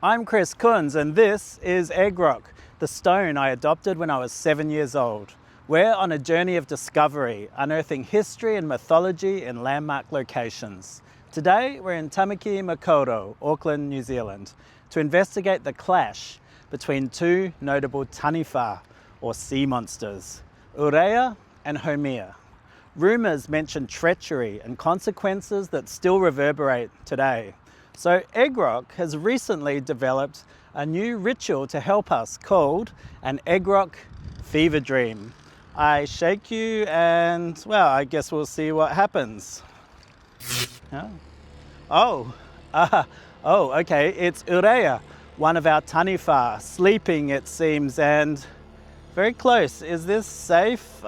I'm Chris Kunz and this is Egg Rock, the stone I adopted when I was 7 years old. We're on a journey of discovery, unearthing history and mythology in landmark locations. Today we're in Tamaki Makaurau, Auckland, New Zealand, to investigate the clash between two notable taniwha, or sea monsters, Urea and Haumea. Rumours mention treachery and consequences that still reverberate today. So Egg Rock has recently developed a new ritual to help us called an Egg Rock Fever Dream. I shake you and, well, I guess we'll see what happens. Okay, it's Urea, one of our taniwha, sleeping it seems, and very close. Is this safe?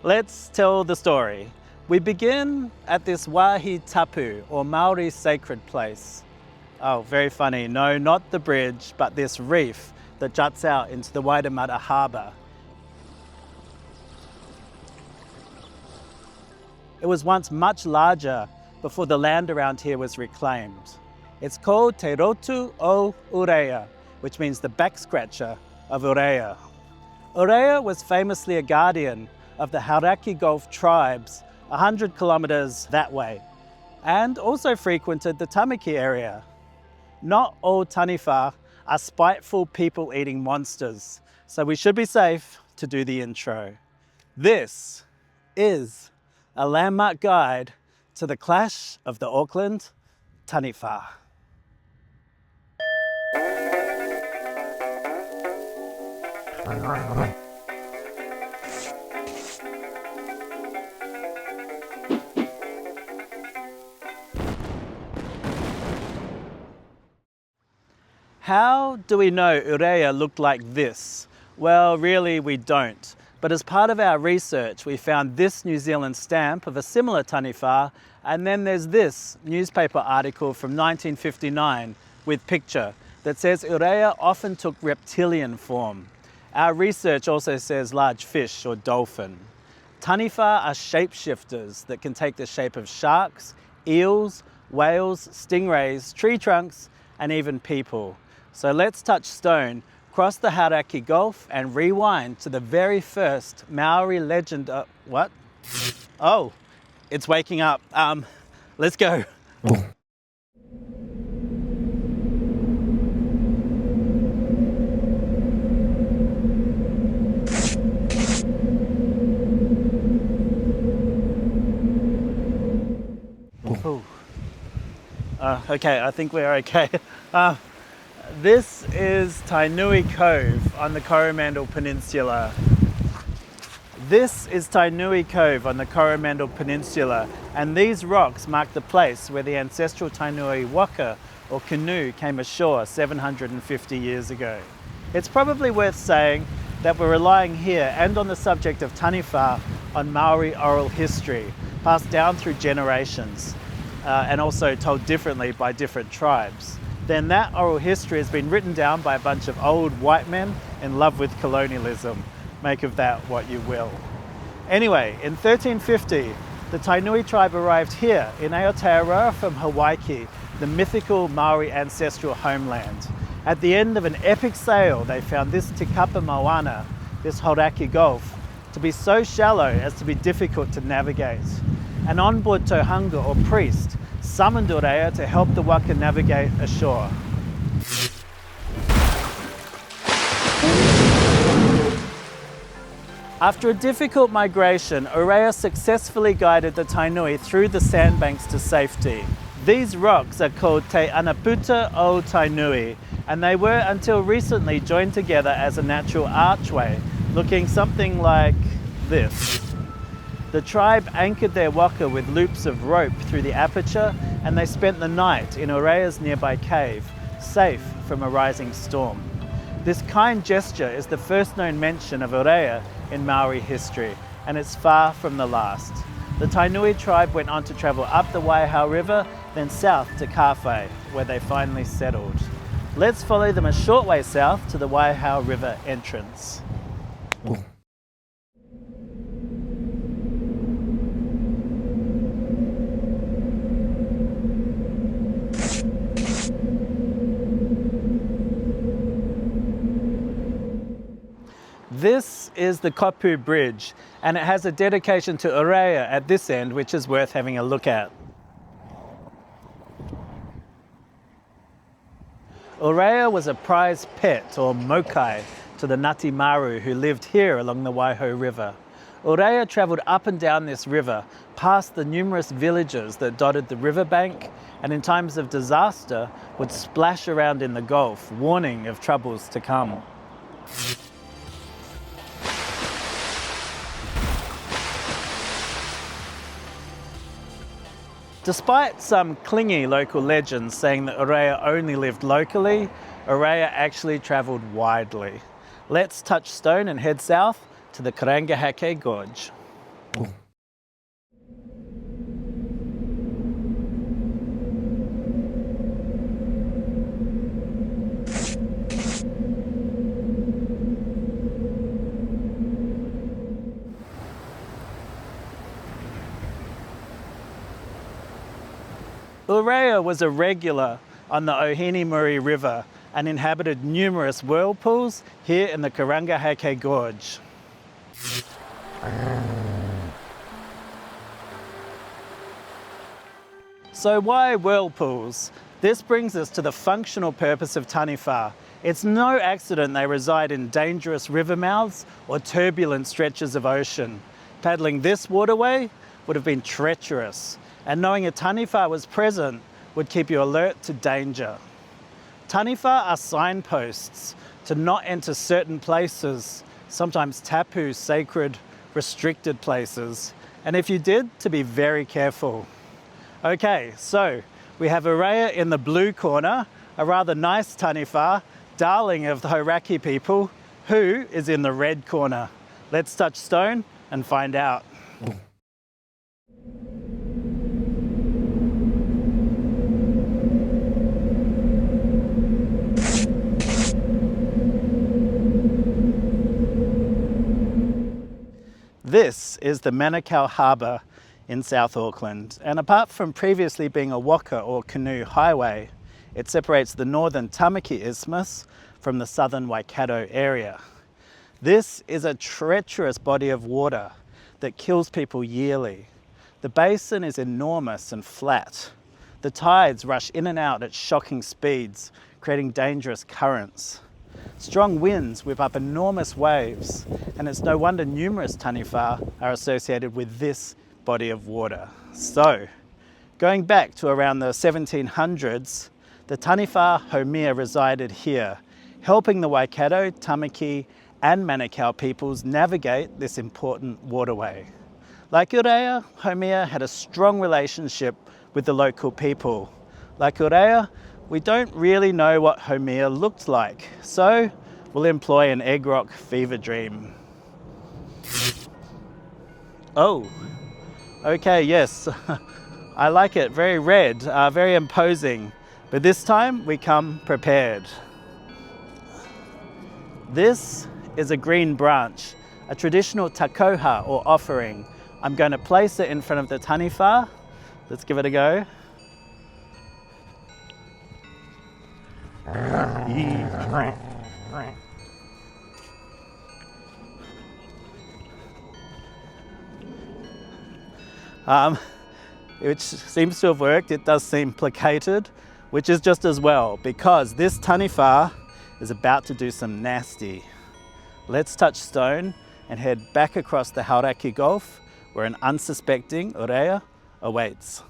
Let's tell the story. We begin at this Wahi Tapu, or Maori sacred place. Oh, very funny. No, not the bridge, but this reef that juts out into the Waitemata Harbour. It was once much larger before the land around here was reclaimed. It's called Te Rotu o Urea, which means the back scratcher of Urea. Urea was famously a guardian of the Hauraki Gulf tribes 100 kilometres that way, and also frequented the Tamaki area. Not all taniwha are spiteful people-eating monsters, so we should be safe to do the intro. This is a landmark guide to the clash of the Auckland taniwha. How do we know Urea looked like this? Well, really we don't. But as part of our research, we found this New Zealand stamp of a similar taniwha, and then there's this newspaper article from 1959 with picture that says Urea often took reptilian form. Our research also says large fish or dolphin. Taniwha are shapeshifters that can take the shape of sharks, eels, whales, stingrays, tree trunks, and even people. So let's touch stone, cross the Hauraki Gulf, and rewind to the very first Maori legend of... What? Oh, it's waking up. Let's go. Okay, I think we're okay. This is Tainui Cove on the Coromandel Peninsula. And these rocks mark the place where the ancestral Tainui waka, or canoe, came ashore 750 years ago. It's probably worth saying that we're relying here and on the subject of taniwha on Maori oral history, passed down through generations, and also told differently by different tribes. Then that oral history has been written down by a bunch of old white men in love with colonialism. Make of that what you will. Anyway, in 1350, the Tainui tribe arrived here in Aotearoa from Hawaii, the mythical Maori ancestral homeland. At the end of an epic sail, they found this Te Kapa Moana, this Hauraki Gulf, to be so shallow as to be difficult to navigate. An onboard tohunga, or priest, summoned Urea to help the waka navigate ashore. After a difficult migration, Urea successfully guided the Tainui through the sandbanks to safety. These rocks are called Te Anaputa o Tainui, and they were until recently joined together as a natural archway, looking something like this. The tribe anchored their waka with loops of rope through the aperture, and they spent the night in Urea's nearby cave, safe from a rising storm. This kind gesture is the first known mention of Urea in Maori history, and it's far from the last. The Tainui tribe went on to travel up the Waihau River, then south to Kawhai, where they finally settled. Let's follow them a short way south to the Waihau River entrance. This is the Kopu Bridge, and it has a dedication to Urea at this end, which is worth having a look at. Urea was a prized pet, or mokai, to the Ngati Maru who lived here along the Waiho River. Urea travelled up and down this river, past the numerous villages that dotted the riverbank, and in times of disaster would splash around in the Gulf, warning of troubles to come. Despite some clingy local legends saying that Urea only lived locally, Urea actually travelled widely. Let's touch stone and head south to the Karangahake Gorge. Urea was a regular on the Ohinimuri River and inhabited numerous whirlpools here in the Karangahake Gorge. So why whirlpools? This brings us to the functional purpose of Taniwha. It's no accident they reside in dangerous river mouths or turbulent stretches of ocean. Paddling this waterway would have been treacherous, and knowing a Taniwha was present would keep you alert to danger. Taniwha are signposts to not enter certain places, sometimes tapu, sacred, restricted places, and if you did, to be very careful. Okay, so we have Urea in the blue corner, a rather nice Taniwha, darling of the Hauraki people, who is in the red corner. Let's touch stone and find out. This is the Manukau Harbour in South Auckland, and apart from previously being a waka or canoe highway, it separates the northern Tamaki Isthmus from the southern Waikato area. This is a treacherous body of water that kills people yearly. The basin is enormous and flat. The tides rush in and out at shocking speeds, creating dangerous currents. Strong winds whip up enormous waves, and it's no wonder numerous Taniwha are associated with this body of water. So, going back to around the 1700s, the Taniwha Haumea resided here, helping the Waikato, Tamaki and Manukau peoples navigate this important waterway. Like Urea, Haumea had a strong relationship with the local people. Like Urea, we don't really know what Haumea looked like, so we'll employ an egg rock fever dream. Oh, okay, yes, I like it, very red, very imposing, but this time we come prepared. This is a green branch, a traditional takoha or offering. I'm going to place it in front of the Taniwha. Let's give it a go. Which seems to have worked. It does seem placated, which is just as well, because this Taniwha is about to do some nasty. Let's touch stone and head back across the Hauraki Gulf, where an unsuspecting Urea awaits.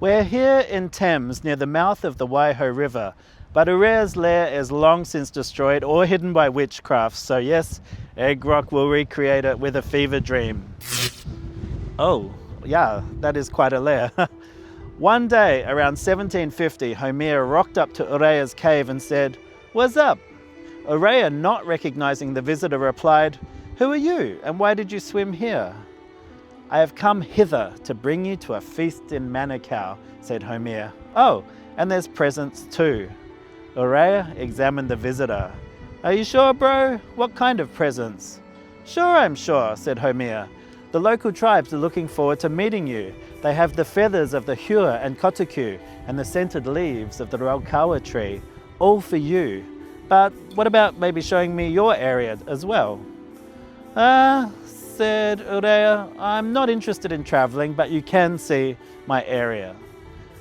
We're here in Thames near the mouth of the Waiho River, but Urea's lair is long since destroyed or hidden by witchcraft, so yes, Egg Rock will recreate it with a fever dream. Oh, yeah, that is quite a lair. One day, around 1750, Haumea rocked up to Urea's cave and said, "What's up?" Urea, not recognizing the visitor, replied, "Who are you, and why did you swim here?" "I have come hither to bring you to a feast in Manukau," said Haumea. "Oh, and there's presents too." Urea examined the visitor. "Are you sure, bro? What kind of presents?" "Sure, I'm sure," said Haumea. "The local tribes are looking forward to meeting you. They have the feathers of the hua and kotuku and the scented leaves of the raukawa tree, all for you. But what about maybe showing me your area as well?" Said Urea, "I'm not interested in travelling, but you can see my area."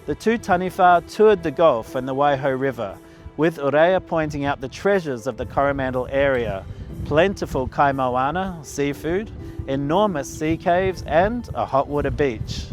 The two Taniwha toured the Gulf and the Waiho River, with Urea pointing out the treasures of the Coromandel area: plentiful kaimoana, seafood, enormous sea caves, and a hot water beach.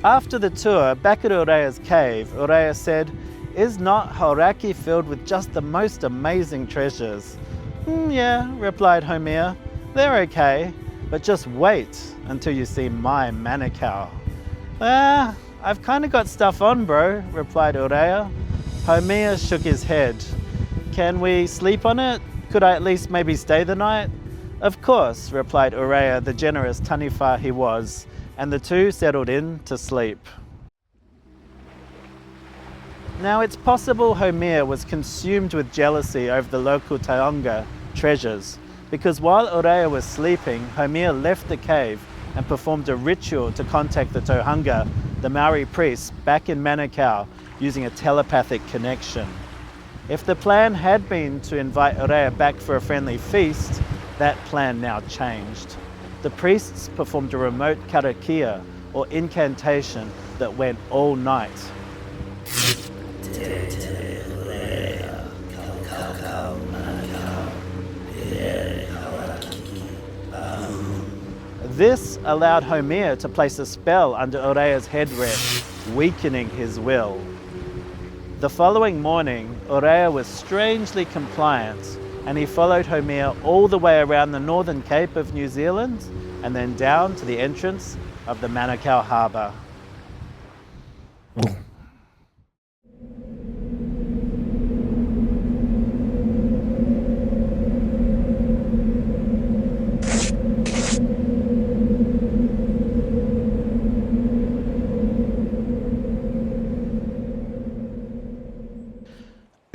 After the tour, back at Urea's cave, Urea said, "Is not Hauraki filled with just the most amazing treasures?" Yeah, replied Haumea. "They're okay, but just wait until you see my Manukau." I've kind of got stuff on, bro, replied Urea. Haumea shook his head. "Can we sleep on it? Could I at least maybe stay the night?" "Of course," replied Urea, the generous Taniwha he was, and the two settled in to sleep. Now it's possible Haumea was consumed with jealousy over the local Taonga treasures, because while Urea was sleeping, Haumea left the cave and performed a ritual to contact the Tohunga, the Maori priests, back in Manukau using a telepathic connection. If the plan had been to invite Urea back for a friendly feast, that plan now changed. The priests performed a remote karakia, or incantation, that went all night. This allowed Haumea to place a spell under Urea's headrest, weakening his will. The following morning, Urea was strangely compliant, and he followed Haumea all the way around the northern cape of New Zealand and then down to the entrance of the Manukau harbour.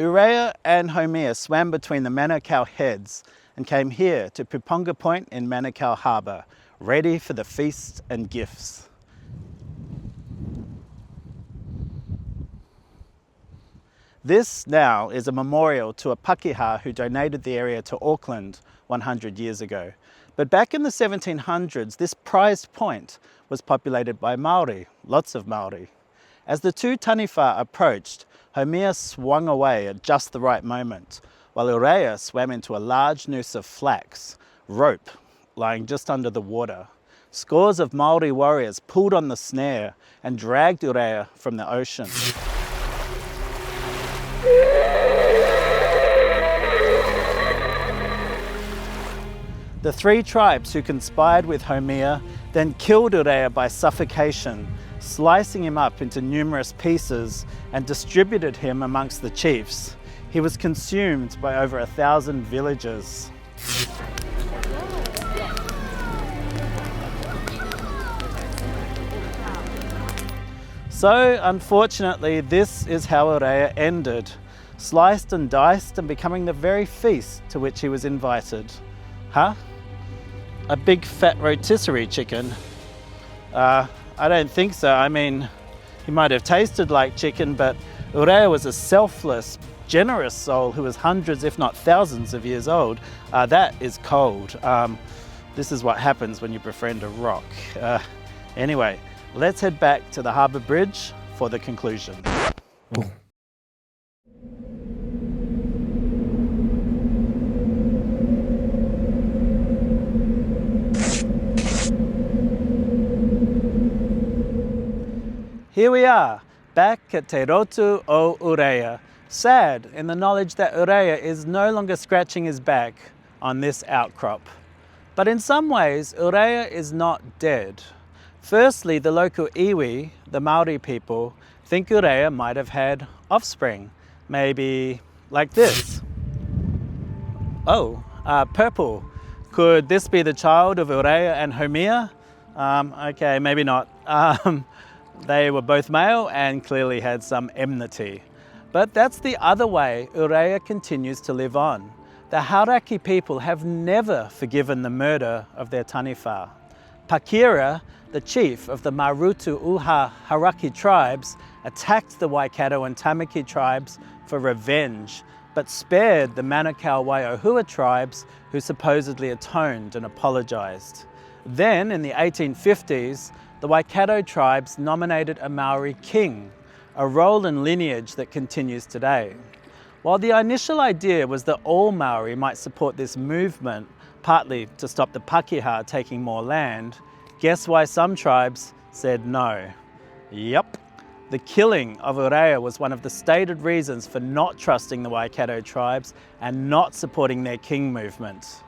Urea and Haumea swam between the Manukau heads and came here to Puponga Point in Manukau Harbour, ready for the feast and gifts. This now is a memorial to a Pakeha who donated the area to Auckland 100 years ago. But back in the 1700s, this prized point was populated by Maori, lots of Maori. As the two Taniwha approached, Haumea swung away at just the right moment, while Urea swam into a large noose of flax, rope, lying just under the water. Scores of Maori warriors pulled on the snare and dragged Urea from the ocean. The three tribes who conspired with Haumea then killed Urea by suffocation, slicing him up into numerous pieces and distributed him amongst the chiefs. He was consumed by over 1,000 villagers. So, unfortunately, this is how Urea ended, sliced and diced and becoming the very feast to which he was invited. Huh? A big fat rotisserie chicken? I don't think so. I mean, he might have tasted like chicken, but Urea was a selfless, generous soul who was hundreds, if not thousands of years old. That is cold. This is what happens when you befriend a rock. Anyway, let's head back to the harbour bridge for the conclusion. Here we are, back at Te Rotu o Urea, sad in the knowledge that Urea is no longer scratching his back on this outcrop. But in some ways, Urea is not dead. Firstly, the local iwi, the Maori people, think Urea might have had offspring, maybe like this. Oh, purple. Could this be the child of Urea and Haumea? Okay, maybe not. They were both male and clearly had some enmity. But that's the other way Urea continues to live on. The Hauraki people have never forgiven the murder of their taniwha. Pakira, the chief of the Marutu Uha Hauraki tribes, attacked the Waikato and Tamaki tribes for revenge, but spared the Manukau Waiohua tribes who supposedly atoned and apologised. Then, in the 1850s, the Waikato tribes nominated a Maori king, a role and lineage that continues today. While the initial idea was that all Maori might support this movement, partly to stop the Pakeha taking more land, guess why some tribes said no? Yup. The killing of Urea was one of the stated reasons for not trusting the Waikato tribes and not supporting their king movement.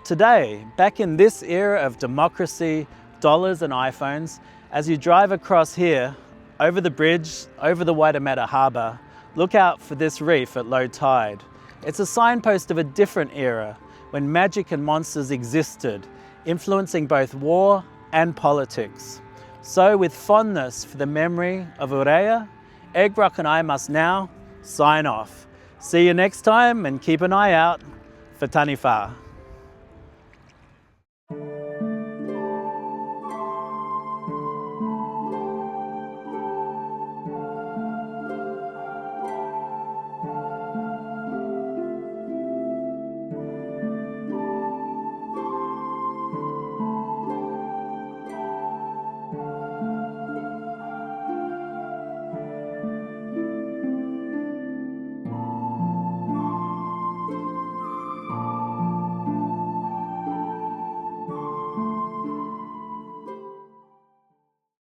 Today, back in this era of democracy, dollars and iPhones, as you drive across here, over the bridge, over the Waitemata Harbour, look out for this reef at low tide. It's a signpost of a different era, when magic and monsters existed, influencing both war and politics. So with fondness for the memory of Urea, Egg Rock and I must now sign off. See you next time and keep an eye out for taniwha.